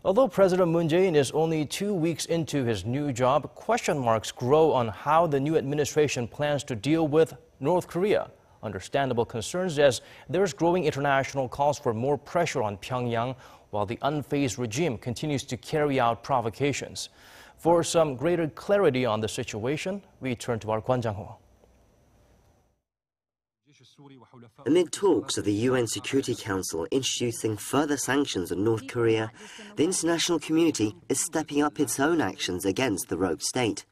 Although President Moon Jae-in is only 2 weeks into his new job, question marks grow on how the new administration plans to deal with North Korea. Understandable concerns as there's growing international calls for more pressure on Pyongyang, while the unfazed regime continues to carry out provocations. For some greater clarity on the situation, we turn to our Kwon Jang-ho. Amid talks of the UN Security Council introducing further sanctions on North Korea, the international community is stepping up its own actions against the rogue state.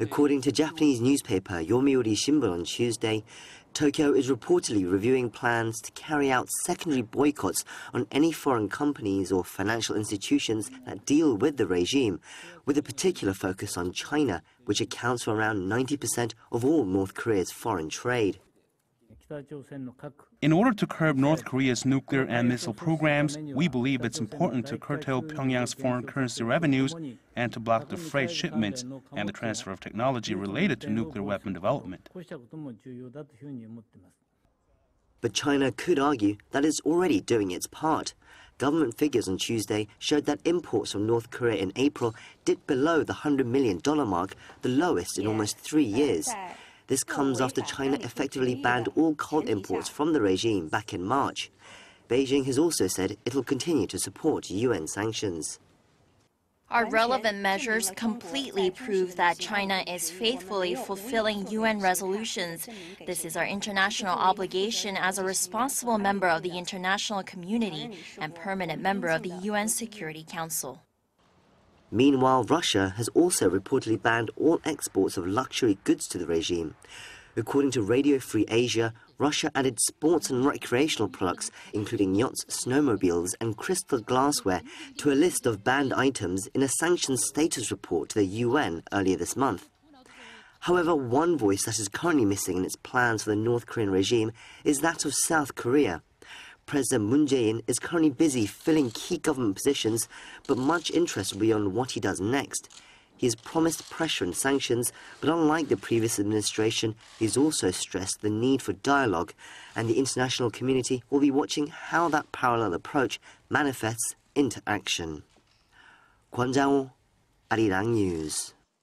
According to Japanese newspaper Yomiuri Shimbun on Tuesday, Tokyo is reportedly reviewing plans to carry out secondary boycotts on any foreign companies or financial institutions that deal with the regime, with a particular focus on China, which accounts for around 90% of all North Korea's foreign trade. In order to curb North Korea's nuclear and missile programs, we believe it's important to curtail Pyongyang's foreign currency revenues and to block the freight shipments and the transfer of technology related to nuclear weapon development. But China could argue that it's already doing its part. Government figures on Tuesday showed that imports from North Korea in April dipped below the $100 million mark, the lowest in almost 3 years. This comes after China effectively banned all coal imports from the regime back in March. Beijing has also said it will continue to support UN sanctions. Our relevant measures completely prove that China is faithfully fulfilling UN resolutions. This is our international obligation as a responsible member of the international community and permanent member of the UN Security Council. Meanwhile, Russia has also reportedly banned all exports of luxury goods to the regime. According to Radio Free Asia, Russia added sports and recreational products, including yachts, snowmobiles and crystal glassware, to a list of banned items in a sanctions status report to the UN earlier this month. However, one voice that is currently missing in its plans for the North Korean regime is that of South Korea. President Moon Jae-in is currently busy filling key government positions, but much interest will be on what he does next. He has promised pressure and sanctions, but unlike the previous administration, he has also stressed the need for dialogue, and the international community will be watching how that parallel approach manifests into action. Kwon Jang-ho, Arirang News.